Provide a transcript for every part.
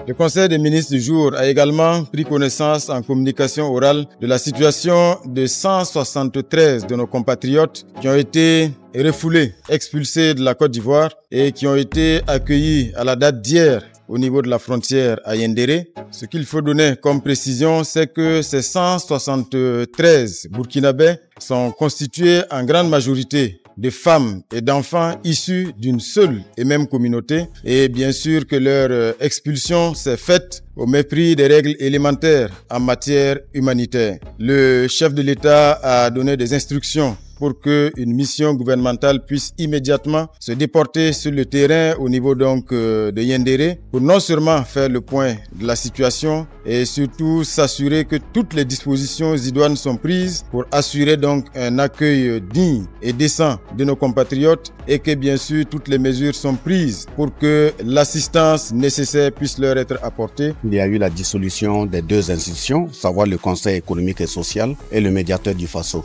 Le Conseil des ministres du jour a également pris connaissance en communication orale de la situation de 173 de nos compatriotes qui ont été refoulés, expulsés de la Côte d'Ivoire et qui ont été accueillis à la date d'hier au niveau de la frontière à Yendéré. Ce qu'il faut donner comme précision, c'est que ces 173 Burkinabés sont constitués en grande majorité de femmes et d'enfants issus d'une seule et même communauté et bien sûr que leur expulsion s'est faite au mépris des règles élémentaires en matière humanitaire. Le chef de l'État a donné des instructions pour qu'une mission gouvernementale puisse immédiatement se déporter sur le terrain au niveau de Yendéré pour non seulement faire le point de la situation et surtout s'assurer que toutes les dispositions idoines sont prises pour assurer donc un accueil digne et décent de nos compatriotes et que bien sûr toutes les mesures sont prises pour que l'assistance nécessaire puisse leur être apportée. Il y a eu la dissolution des deux institutions, savoir le Conseil économique et social et le médiateur du Faso.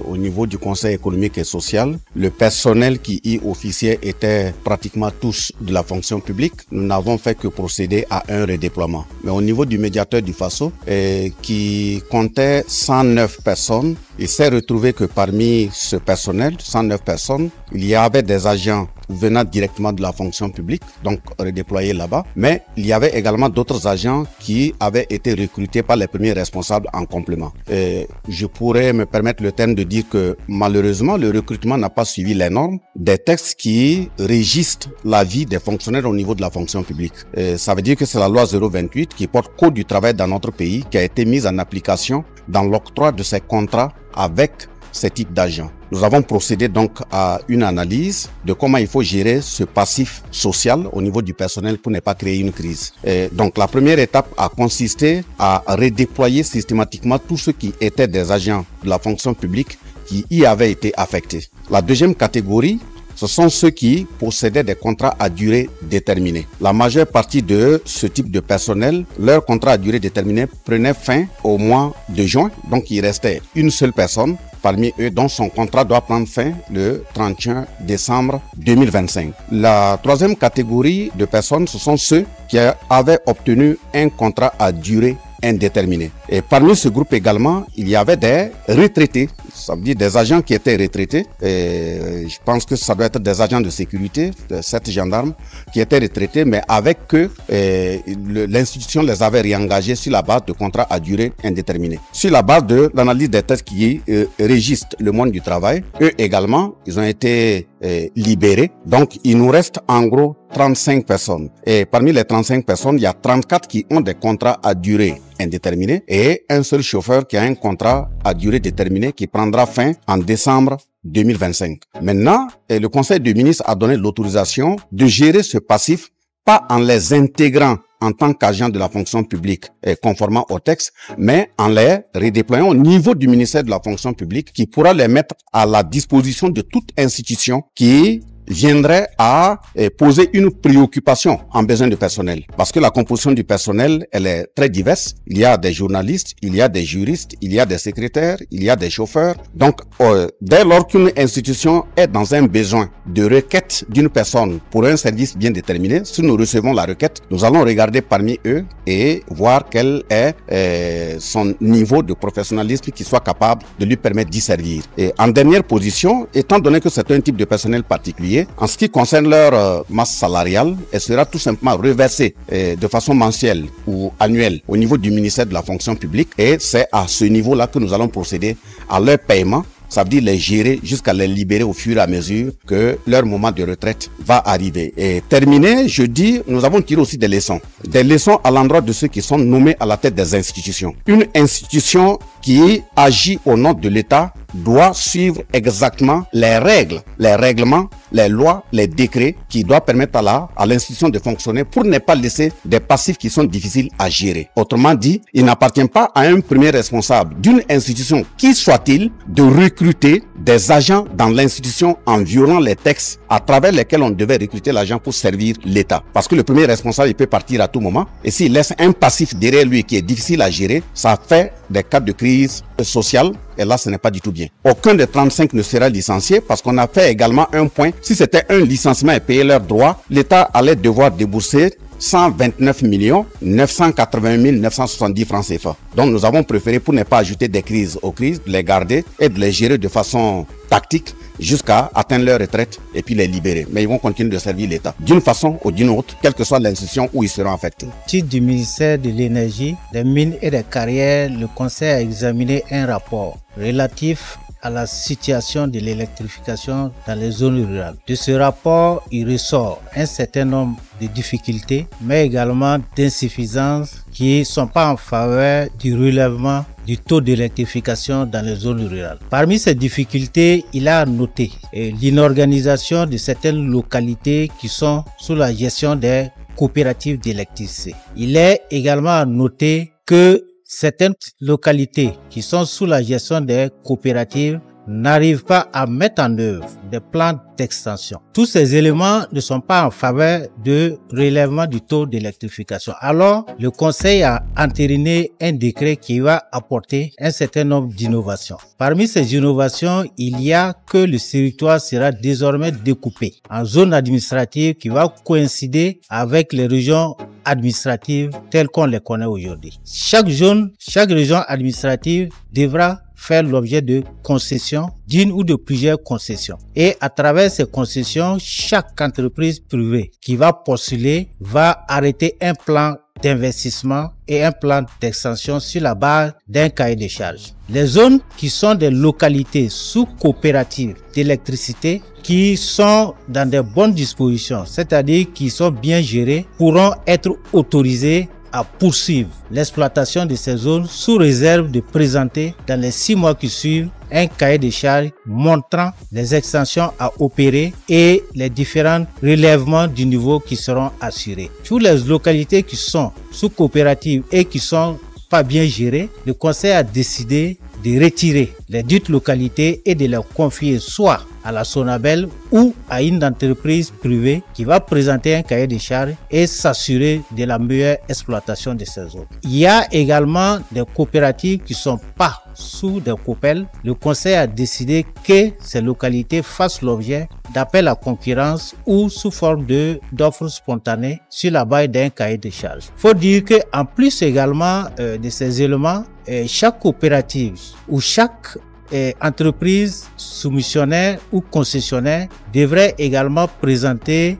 Au niveau du Conseil économique et social, le personnel qui y officiait était pratiquement tous de la fonction publique. Nous n'avons fait que procéder à un redéploiement. Mais au niveau du médiateur du Faso, qui comptait 109 personnes, il s'est retrouvé que parmi ce personnel, 109 personnes, il y avait des agents venant directement de la fonction publique, donc redéployés là-bas. Mais il y avait également d'autres agents qui avaient été recrutés par les premiers responsables en complément. Je pourrais me permettre le terme de dire que malheureusement, le recrutement n'a pas suivi les normes des textes qui régissent la vie des fonctionnaires au niveau de la fonction publique. Ça veut dire que c'est la loi 028 qui porte code du travail dans notre pays qui a été mise en application dans l'octroi de ces contrats avec ces types d'agents. Nous avons procédé donc à une analyse de comment il faut gérer ce passif social au niveau du personnel pour ne pas créer une crise. Donc la première étape a consisté à redéployer systématiquement tous ceux qui étaient des agents de la fonction publique qui y avaient été affectés. La deuxième catégorie, ce sont ceux qui possédaient des contrats à durée déterminée. La majeure partie de ce type de personnel, leur contrat à durée déterminée prenait fin au mois de juin. Donc il restait une seule personne parmi eux dont son contrat doit prendre fin le 31 décembre 2025. La troisième catégorie de personnes, ce sont ceux qui avaient obtenu un contrat à durée indéterminée. Et parmi ce groupe également, il y avait des retraités, ça veut dire des agents qui étaient retraités. Et je pense que ça doit être des agents de sécurité, 7 gendarmes qui étaient retraités, mais avec que l'institution les avait réengagés sur la base de contrats à durée indéterminée. Sur la base de l'analyse des tests qui régissent le monde du travail, eux également, ils ont été libérés. Donc, il nous reste en gros 35 personnes. Et parmi les 35 personnes, il y a 34 qui ont des contrats à durée indéterminée et un seul chauffeur qui a un contrat à durée déterminée qui prendra fin en décembre 2025. Maintenant, le Conseil des ministres a donné l'autorisation de gérer ce passif, pas en les intégrant en tant qu'agent de la fonction publique conformément au texte, mais en les redéployant au niveau du ministère de la fonction publique qui pourra les mettre à la disposition de toute institution qui viendrait à poser une préoccupation en besoin de personnel. Parce que la composition du personnel, elle est très diverse. Il y a des journalistes, il y a des juristes, il y a des secrétaires, il y a des chauffeurs. Donc, dès lors qu'une institution est dans un besoin de requête d'une personne pour un service bien déterminé, si nous recevons la requête, nous allons regarder parmi eux et voir quel est son niveau de professionnalisme qui soit capable de lui permettre d'y servir. Et en dernière position, étant donné que c'est un type de personnel particulier, en ce qui concerne leur masse salariale, elle sera tout simplement reversée de façon mensuelle ou annuelle au niveau du ministère de la fonction publique et c'est à ce niveau-là que nous allons procéder à leur paiement. Ça veut dire les gérer jusqu'à les libérer au fur et à mesure que leur moment de retraite va arriver. Et terminé, je dis, nous avons tiré aussi des leçons. Des leçons à l'endroit de ceux qui sont nommés à la tête des institutions. Une institution qui agit au nom de l'État doit suivre exactement les règles, les règlements, les lois, les décrets qui doivent permettre à l'institution de fonctionner pour ne pas laisser des passifs qui sont difficiles à gérer. Autrement dit, il n'appartient pas à un premier responsable d'une institution, qui soit-il, de recruter des agents dans l'institution en violant les textes à travers lesquels on devait recruter l'agent pour servir l'État. Parce que le premier responsable, il peut partir à tout moment et s'il laisse un passif derrière lui qui est difficile à gérer, ça fait des cas de crise sociale. Et là, ce n'est pas du tout bien. Aucun des 35 ne sera licencié parce qu'on a fait également un point. Si c'était un licenciement et payer leurs droits, l'État allait devoir débourser 129 980 970 francs CFA. Donc nous avons préféré, pour ne pas ajouter des crises aux crises, de les garder et de les gérer de façon tactique jusqu'à atteindre leur retraite et puis les libérer. Mais ils vont continuer de servir l'État d'une façon ou d'une autre, quelle que soit l'institution où ils seront affectés. Au titre du ministère de l'Énergie, des Mines et des Carrières, le Conseil a examiné un rapport relatif à la situation de l'électrification dans les zones rurales. De ce rapport, il ressort un certain nombre de difficultés, mais également d'insuffisances qui ne sont pas en faveur du relèvement du taux d'électrification dans les zones rurales. Parmi ces difficultés, il a noté l'inorganisation de certaines localités qui sont sous la gestion des coopératives d'électricité. Il est également noté que certaines localités qui sont sous la gestion des coopératives n'arrivent pas à mettre en œuvre des plans d'extension. Tous ces éléments ne sont pas en faveur de relèvement du taux d'électrification. Alors, le Conseil a entériné un décret qui va apporter un certain nombre d'innovations. Parmi ces innovations, il y a que le territoire sera désormais découpé en zones administratives qui va coïncider avec les régions administratives telles qu'on les connaît aujourd'hui. Chaque région administrative devra faire l'objet de concessions, d'une ou de plusieurs concessions. Et à travers ces concessions, chaque entreprise privée qui va postuler va arrêter un plan d'investissement et un plan d'extension sur la base d'un cahier de charges. Les zones qui sont des localités sous coopérative d'électricité qui sont dans de bonnes dispositions, c'est-à-dire qui sont bien gérées, pourront être autorisées à poursuivre l'exploitation de ces zones sous réserve de présenter dans les 6 mois qui suivent un cahier de charges montrant les extensions à opérer et les différents relèvements du niveau qui seront assurés. Toutes les localités qui sont sous coopérative et qui sont pas bien gérées, le Conseil a décidé de retirer les dites localités et de les confier soit à la Sonabel ou à une entreprise privée qui va présenter un cahier de charges et s'assurer de la meilleure exploitation de ces zones. Il y a également des coopératives qui sont pas sous des COPEL. Le Conseil a décidé que ces localités fassent l'objet d'appels à concurrence ou sous forme d'offres spontanées sur la base d'un cahier de charges. Il faut dire qu'en plus également de ces éléments, chaque coopérative ou chaque entreprise soumissionnaire ou concessionnaire devrait également présenter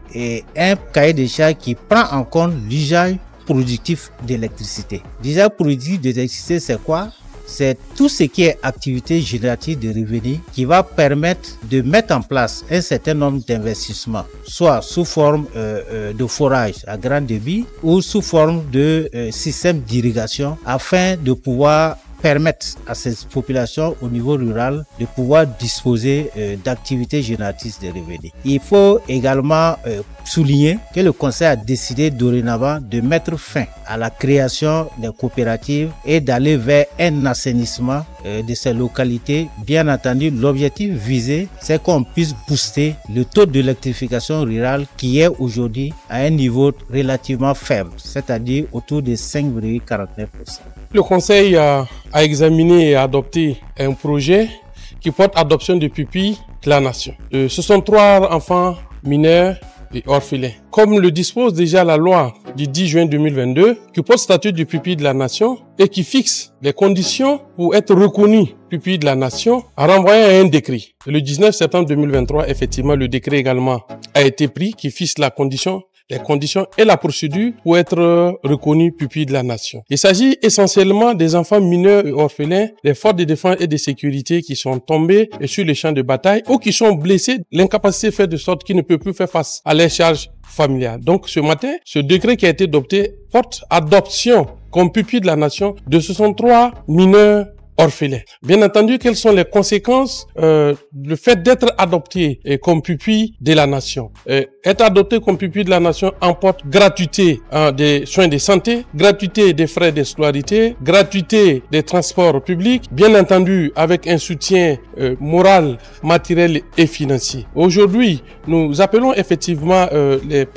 un cahier de charges qui prend en compte l'usage productif d'électricité. L'usage productif d'électricité, c'est quoi? C'est tout ce qui est activité générative de revenus qui va permettre de mettre en place un certain nombre d'investissements, soit sous forme de forage à grand débit ou sous forme de système d'irrigation afin de pouvoir permettre à ces populations au niveau rural de pouvoir disposer d'activités génératrices de revenus. Il faut également souligner que le Conseil a décidé dorénavant de mettre fin à la création des coopératives et d'aller vers un assainissement de ces localités. Bien entendu, l'objectif visé, c'est qu'on puisse booster le taux d'électrification rurale qui est aujourd'hui à un niveau relativement faible, c'est-à-dire autour de 5,49%. Le Conseil a examiné et adopté un projet qui porte adoption de pupilles de la nation. 63 enfants mineurs et orphelins. Comme le dispose déjà la loi du 10 juin 2022, qui porte statut de pupille de la nation et qui fixe les conditions pour être reconnu pupille de la nation, a renvoyé à un décret. Le 19 septembre 2023, effectivement, le décret également a été pris qui fixe les conditions et la procédure pour être reconnu pupille de la nation. Il s'agit essentiellement des enfants mineurs et orphelins, des forces de défense et de sécurité qui sont tombés sur les champs de bataille ou qui sont blessés. L'incapacité fait de sorte qu'ils ne peuvent plus faire face à leurs charges familiales. Donc ce matin, ce décret qui a été adopté porte adoption comme pupille de la nation de 63 mineurs orphelins. Bien entendu, quelles sont les conséquences le fait d'être adopté comme pupille de la nation. Être adopté comme pupille de la nation emporte gratuité des soins de santé, gratuité des frais de scolarité, gratuité des transports publics, bien entendu avec un soutien moral, matériel et financier. Aujourd'hui, nous appelons effectivement les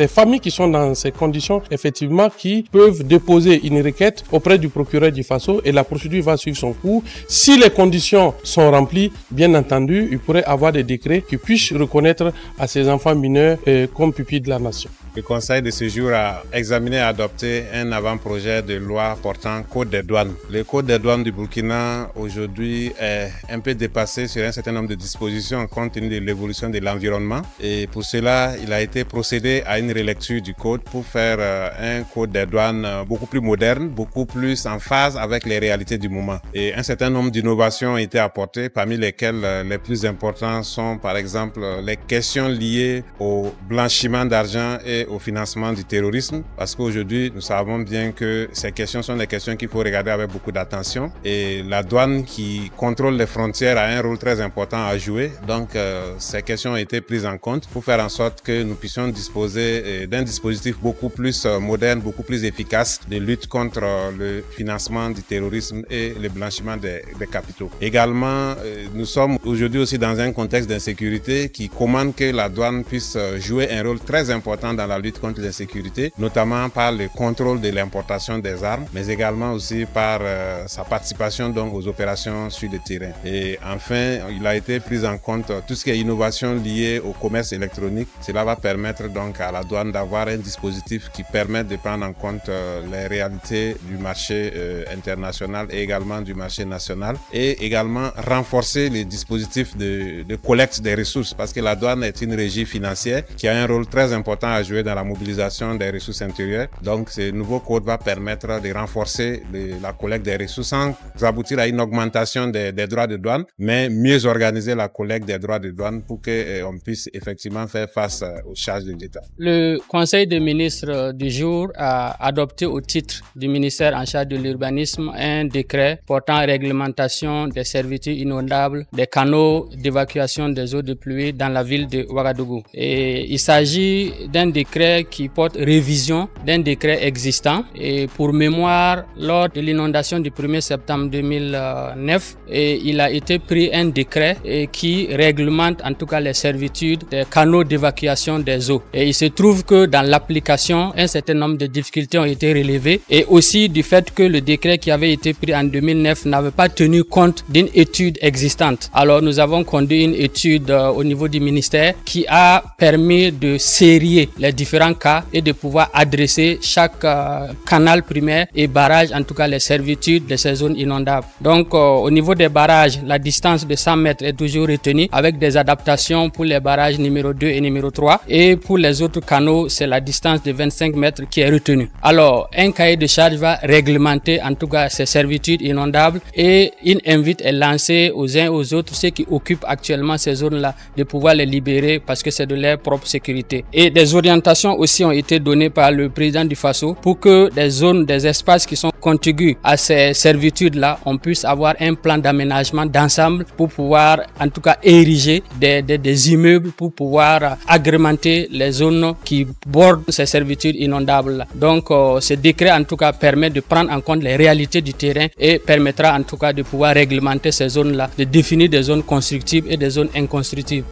familles qui sont dans ces conditions, effectivement, qui peuvent déposer une requête auprès du procureur du Faso et la procédure va suivre son cours. Si les conditions sont remplies, bien entendu, il pourrait avoir des décrets qui puissent reconnaître à ces enfants mineurs mineurs comme pupilles de la nation. Le Conseil de ce jour a examiné et adopté un avant-projet de loi portant Code des douanes. Le Code des douanes du Burkina aujourd'hui est un peu dépassé sur un certain nombre de dispositions compte tenu de l'évolution de l'environnement. Et pour cela, il a été procédé à une relecture du code pour faire un Code des douanes beaucoup plus moderne, beaucoup plus en phase avec les réalités du moment. Et un certain nombre d'innovations ont été apportées, parmi lesquelles les plus importants sont par exemple les questions liées au blanchiment d'argent et au financement du terrorisme, parce qu'aujourd'hui nous savons bien que ces questions sont des questions qu'il faut regarder avec beaucoup d'attention, et la douane qui contrôle les frontières a un rôle très important à jouer. Donc ces questions ont été prises en compte pour faire en sorte que nous puissions disposer d'un dispositif beaucoup plus moderne, beaucoup plus efficace de lutte contre le financement du terrorisme et le blanchiment des capitaux. Également, nous sommes aujourd'hui aussi dans un contexte d'insécurité qui commande que la douane puisse jouer un rôle très important dans la lutte contre l'insécurité, notamment par le contrôle de l'importation des armes, mais également aussi par sa participation donc aux opérations sur le terrain. Et enfin, il a été pris en compte tout ce qui est innovation liée au commerce électronique. Cela va permettre donc à la douane d'avoir un dispositif qui permet de prendre en compte les réalités du marché international et également du marché national, et également renforcer les dispositifs de collecte des ressources, parce que la douane est une régie financière qui a un rôle très important à jouer dans la mobilisation des ressources intérieures. Donc ce nouveau code va permettre de renforcer la collecte des ressources sans aboutir à une augmentation des droits de douane, mais mieux organiser la collecte des droits de douane pour qu'on puisse effectivement faire face aux charges de l'État. Le Conseil des ministres du jour a adopté au titre du ministère en charge de l'urbanisme un décret portant réglementation des servitudes inondables des canaux d'évacuation des eaux de pluie dans la ville de Ouagadougou. Et il s'agit d'un décret qui porte révision d'un décret existant. Et pour mémoire, lors de l'inondation du 1er septembre 2009, il a été pris un décret qui réglemente en tout cas les servitudes des canaux d'évacuation des eaux. Et il se trouve que dans l'application, un certain nombre de difficultés ont été relevées, et aussi du fait que le décret qui avait été pris en 2009 n'avait pas tenu compte d'une étude existante. Alors nous avons conduit une étude au niveau du ministère qui a permis de sérier les différents cas et de pouvoir adresser chaque canal primaire et barrage, en tout cas les servitudes de ces zones inondables. Donc au niveau des barrages, la distance de 100 mètres est toujours retenue avec des adaptations pour les barrages numéro 2 et numéro 3, et pour les autres canaux, c'est la distance de 25 mètres qui est retenue. Alors un cahier de charge va réglementer en tout cas ces servitudes inondables, et une invite est lancée aux uns et aux autres, ceux qui occupent actuellement ces zones-là, de pouvoir les libérer parce que c'est de leur propre sécurité. Et des orientations aussi ont été données par le président du Faso pour que des zones, des espaces qui sont contigus à ces servitudes-là, on puisse avoir un plan d'aménagement d'ensemble pour pouvoir en tout cas ériger des immeubles pour pouvoir agrémenter les zones qui bordent ces servitudes inondables. Donc ce décret en tout cas permet de prendre en compte les réalités du terrain et permettra en tout cas de pouvoir réglementer ces zones-là, de définir des zones constructibles et des zones inconstructibles.